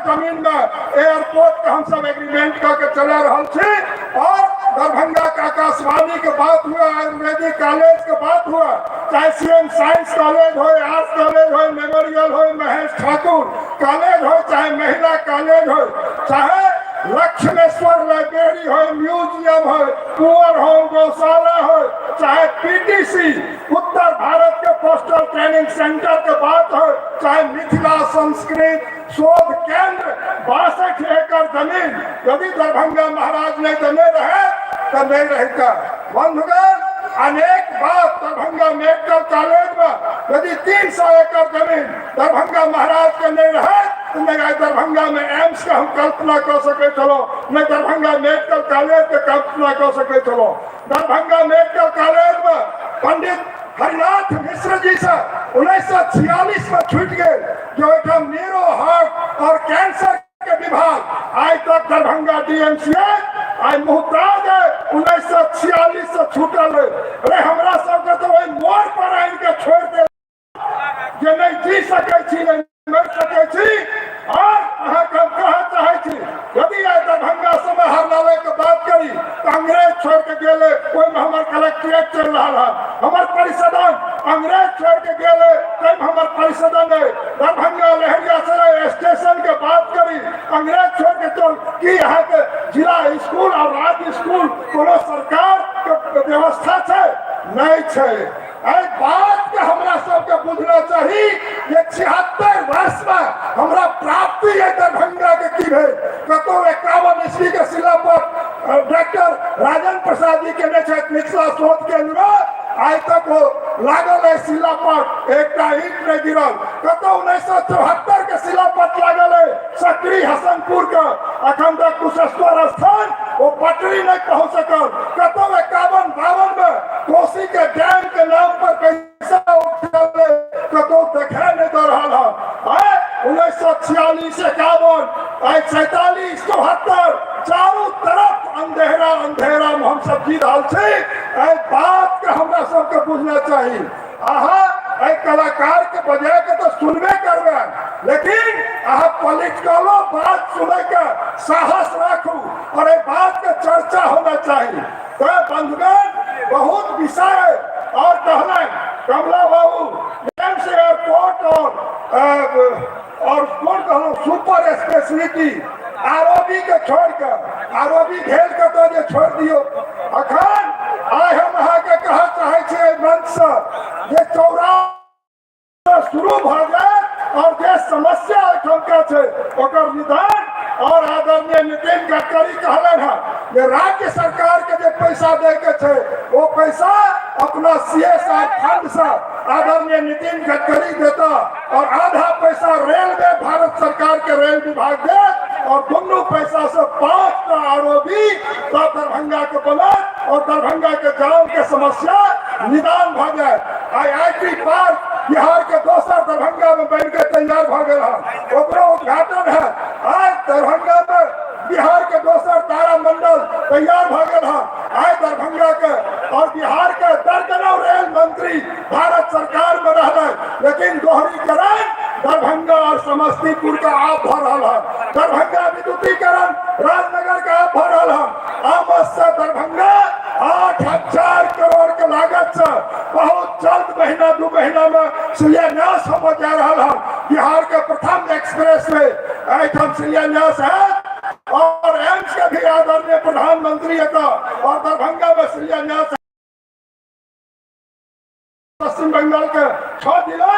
जमीन में एयरपोर्ट के हम सब एग्रीमेंट करके चला रहा छी। और दरभंगा का आकाशवाणी के बात हुआ, आयुर्वेदिक कॉलेज के बात हुआ, चाहे सीएम साइंस कॉलेज हो, आर्ट्स कॉलेज हो, मेमोरियल हो, महेश ठाकुर कॉलेज हो, चाहे महिला कॉलेज हो, चाहे लक्ष्मेश्वर लाइब्रेरी हो, म्यूजियम हो, कुंवर हो, गौशाला हो, चाहे पीटीसी उत्तर भारत के पोस्टल ट्रेनिंग सेंटर के बात हो, चाहे मिथिला संस्कृत शोध केंद्र 62 एकड़ जमीन यदि दरभंगा महाराज ने देने रहे तो नहीं रहता। बंधुगण, अनेक बात दरभंगा मेडिकल कॉलेज में यदि 300 एकड़ जमीन दरभंगा महाराज के नहीं रहे तो मैं दरभंगा में एम्स का हम कल्पना कर सके चलो, मैं दरभंगा मेडिकल कॉलेज के कल्पना कर सके चलो। दरभंगा मेडिकल कॉलेज में पंडित हरिनाथ मिश्र जी से 1946 में छूट गए, जो एक न्यूरो हार्ट और कैंसर के विभाग आज तक दरभंगा डीएमसीएच आज मुहताज है 1946 से छूटल है। अरे हमरा सबके तो वही मोड़ पर आइन के छोड़ दे जे नहीं जी सके छी, नहीं मर सके छी। और अहाँ कम कहा चाहे छी यदि आज दरभंगा समाहरणालय के बात करी तो अंग्रेज छोड़ के गेले, कोई में हमार कलेक्ट्रेट चल रहा है, हमार परिसदन अंग्रेज छोड़ के गेले, कोई हमार परिसदन है। दरभंगा लहरियासराय स्टेशन के बात करी अंग्रेज छोड़ के चल की यहाँ के जिला स्कूल और राज्य स्कूल कोनो सरकार के व्यवस्था है नहीं है। बात के हमरा सबके बुझना चाहिए ये 76 वर्ष में हमरा प्राप्ति है दरभंगा के की भेल। कतो 51 ईस्वी के शिला पर डॉक्टर राजेंद्र प्रसाद जी के मिथिला शोध केंद्र में आज तक वो लागल है शिला पर एक ईंट नहीं गिरल। कतो 1974 के शिला पर लागल है सकरी हसनपुर का, अखन तक कुशेश्वर स्थान वो पटरी नहीं पहुंच सकल। कतो 51-52 में कोसी के डैम के नाम पर पैसा उठल, कतो देखे नहीं दे रहा है। 1946 51 47 74 चारों तरफ अंधेरा अंधेरा में हम सब जी रहा छे। बात के हमरा सबके बुझना चाहिए। अहाँ कलाकार के बजाय के तो सुनबे करबे, लेकिन अहाँ पॉलिटिकलो बात सुने के साहस राखू और बात के चर्चा होना चाहिए। तो बंधुगण, बहुत विषय और कहले कमला बाबू एम्स एयरपोर्ट और कौन कहलो सुपर स्पेशलिटी आरओबी के छोड़ के आरओबी घेर के तो जे छोड़ दियो। अखन आइ हम अहाँ के कहा चाहे छे मंच से जे 84 शुरू भ जाए और जे समस्या एखन के छे ओकर निदान। और आदरणीय नितिन गडकरी कहलन है जे राज्य सरकार के जे पैसा दे के छे वो पैसा अपना सीएसआर फंड से आदरणीय नितिन गडकरी देता और आधा पैसा रेलवे भारत सरकार के रेल विभाग दे और दोनों पैसा से 5 आरओबी तो दरभंगा के बना और दरभंगा के जाम के समस्या निदान भ जाए। आईआईटी पार्क बिहार के दोसर दरभंगा में बन के तैयार भ गए है, ओकरो उद्घाटन है। आज दरभंगा में बिहार के दोसर तारा मंडल तैयार भ गए है। आज दरभंगा के और बिहार के दर्जनों रेल मंत्री भारत सरकार में रह रहे, लेकिन दोहरीकरण दरभंगा और समस्तीपुर का आप भ रहा है। दरभंगा विद्युतीकरण राजनगर का आप भ रहा है। आमद से दरभंगा 8,000 करोड़ के लागत से बहुत जल्द महीना 2 महीना में शिलान्यास हो जा रहा है। बिहार के प्रथम एक्सप्रेस में एकदम शिलान्यास है और एम्स के भी आदरणीय प्रधानमंत्री का और दरभंगा में शिलान्यास है। पश्चिम बंगाल के 6 जिला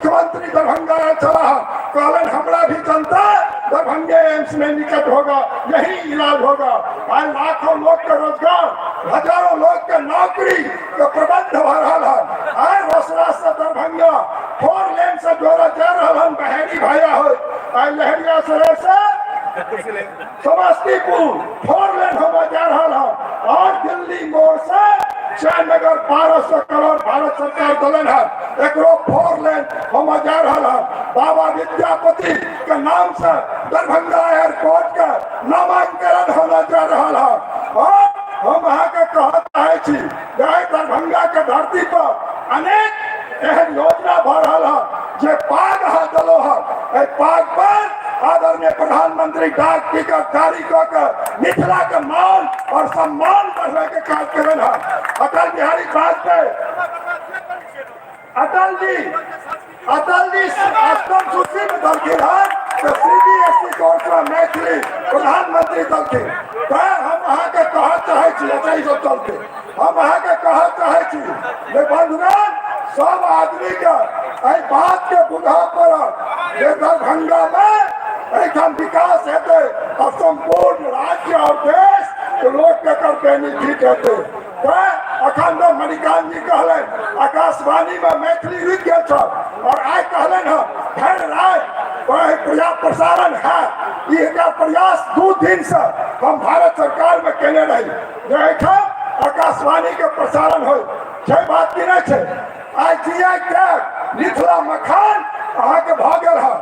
मुख्यमंत्री दरभंगा चला कहलन हमरा भी जनता दरभंगे एम्स में निकट होगा, यही इलाज होगा। आज लाखों लोग के रोजगार, हजारों लोग के नौकरी के प्रबंध हो रहा है। आज रोसड़ा से दरभंगा 4 लेन से जोड़ा जा रहा है, बहेरी भैया हो। आज लहरियासराय से समस्तीपुर 4 लेन हो जा रहा है और दिल्ली मोड़ से जयनगर 1200 करोड़ भारत सरकार दलन है, एक 4 लेन हम जा रहा है। बाबा विद्यापति के नाम से दरभंगा एयरपोर्ट का नामांकन होना जा रहा है। और हम अहाँ के कहता है छी दरभंगा के धरती पर अनेक एहन योजना भ रहा है जे पाग दलो है। पाग पर आदरणीय प्रधानमंत्री डाक टिकट जारी कर मिथिला के मान और सम्मान बढ़ने के काज करें। अटल बिहारी वाजपेयी अटल जी अष्टम सूची में दलखिन है तो CBSE कोर्स में मैथिली प्रधानमंत्री दलखिन। हम अहाँ के कह चाहे सब चलते हम अहाँ के कह चाहे बंधुगण सब आदमी के बात के बुझा पड़त जे दरभंगा में विकास हेतु और संपूर्ण राज्य और देश के लोग के बेनिफिट हेतु। अखन मणिकांत जी कहले आकाशवाणी में मैथिली रुक गया और आय कहले फिर राय प्रसारण है ये प्रयास 2 दिन से हम भारत सरकार में केने रही आकाशवाणी के प्रसारण हो बात की नहीं आई जीआई टैग मिथिला मखान अहाँ के भागल है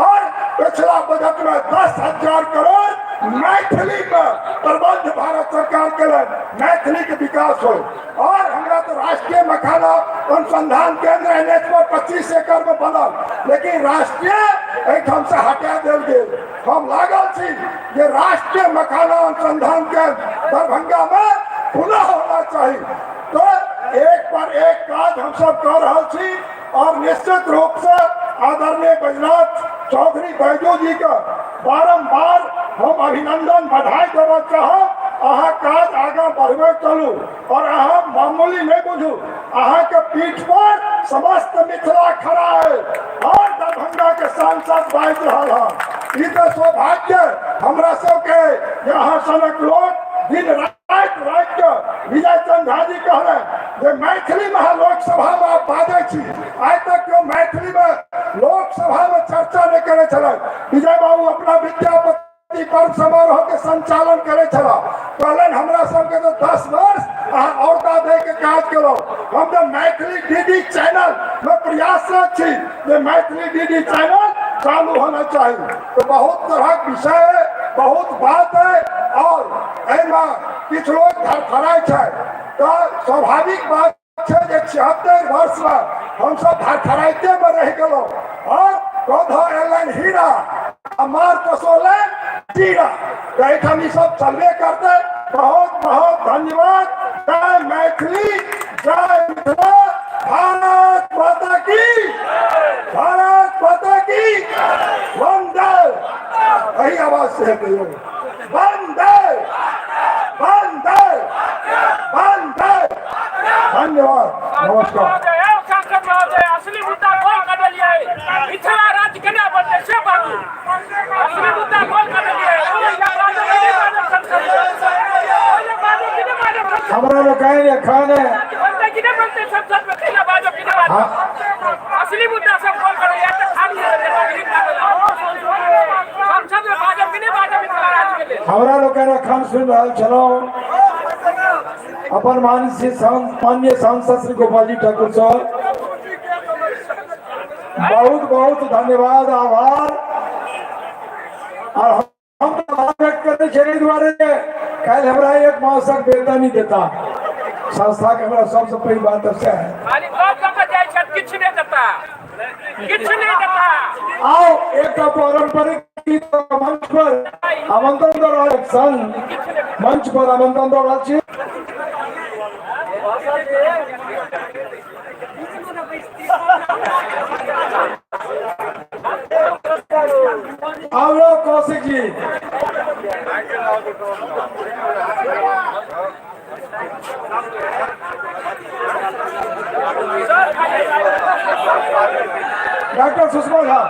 और पिछला बजट में 10,000 करोड़ मैथिली में प्रबंध भारत सरकार के मैथिली के विकास हो। और हमरा तो राष्ट्रीय मखाना अनुसंधान केंद्र NH पर 25 एकड़ में बनल लेकिन राष्ट्रीय एकदम से हटा दिल गए। हम लागल छी ये राष्ट्रीय मखाना अनुसंधान केंद्र दरभंगा में पुनः होना चाहिए। तो एक पर एक काज हम सब कर रहे छी और निश्चित रूप से आदरणीय बैजनाथ चौधरी बैजू जी का बारंबार हम अभिनंदन बधाई देना चाहो। अहाँ काज आगे बढ़बे चलू और अहाँ मामूली नहीं बुझू अहाँ के पीठ पर समस्त मिथिला खड़ा है और दरभंगा के सांसद बाज रहा है। तो सौभाग्य हमरा सबके यहाँ सनक लोग दिन रात के विजय चंद झा जी कहले मैथिली में लोकसभा में आप बाजे आज तक क्यों मैथिली में लोकसभा में चर्चा नहीं करे चले। विजय बाबू अपना विद्यापति पर्व समारोह के संचालन करे चला कहले हमरा सबके तो 10 वर्ष औरता दे के काज करो। हम तो मैथिली DD चैनल में प्रयासरत छी मैथिली DD चैनल चालू होना चाहिए। तो बहुत तरह विषय है बहुत बात है और किछ लोग धरफराय है तो स्वाभाविक बात है 76 वर्ष में हम सब धरफराइते में रह गलो और कौधो एलन हीरा अमार कसोले टीरा तो हम सब चलवे करते। बहुत बहुत धन्यवाद। जय मैथिली जय मिथिला भारत माता की वंदे। यही आवाज से वंदे वंदे वंदे। धन्यवाद नमस्कार। असली मुद्दा कौन कर लिया है मिथिला राज्य केना बनते से बाबू असली मुद्दा कौन कर लिया है हमरा लोग कहे खाने बनते कि नहीं बनते संसद में केना बाजो कि नहीं बाजो असली मुद्दा सब कौन कर लिया है खाली संसद में बाजो कि नहीं बाजो मिथिला राज्य के लिए हमरा लोग कहे खान सुन रहा चलो अपन माननीय सांसद श्री गोपाल जी ठाकुर सर बहुत बहुत धन्यवाद आभार। और हम व्यक्त करते चले द्वारे कल हमारा 1 मासक वेतन ही देता संस्था के हमारा सबसे पहली बात है खाली बात करके जाय छत किछ नहीं देता आओ एक पारंपरिक मंच पर आमंत्रण दो रहा संघ मंच पर आमंत्रण दो रहा आओ कौशिक जी डॉक्टर सुषमा झा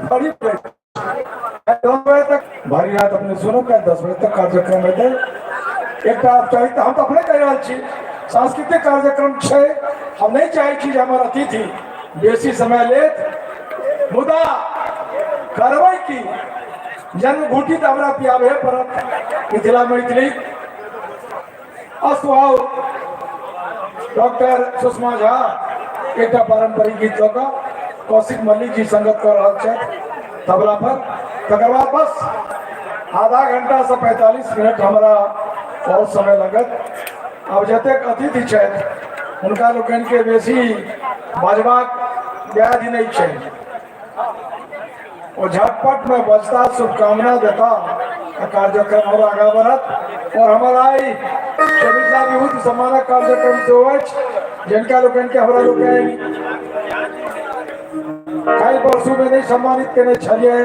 फड़ी तक भारी रात अपने सुनो क्या 10 बजे तक कार्यक्रम है एक हम तो अपने कह रहा सांस्कृतिक कार्यक्रम छे हम नहीं चाहे हमारा अतिथि बेसी समय लेत मुदा कार्रवाई की जन्मभूति तो हमारा पियावे पर मिथिला मैथिली अस्वाओ डॉक्टर सुषमा झा एक पारंपरिक गीत का कौशिक मल्लिक जी संगत कर रहा तबला पर तकर बाद बस आधा घंटा से 45 मिनट हमारा बहुत समय लगत। अब जतेक अतिथि छथि हुनका लोकनि के बेसी बजबाक व्याध नहीं छै, वो झटपट में बजता शुभकामना देता कार्यक्रम और आगा बढ़त। और हमारा आई शोभिता विभूति सम्मानक कार्यक्रम जो अछि जिनका लोकनि के हमरा लोकनि कई वर्षों में नहीं सम्मानित करने छलिए,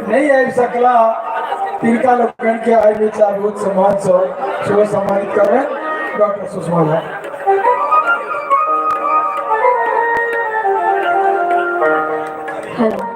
नहीं आबि सकला, तिनका लोकनि के आई मिथिला विभूति सम्मान से सेहो सम्मानित करबे डॉक्टर सुषमा झा। हेलो।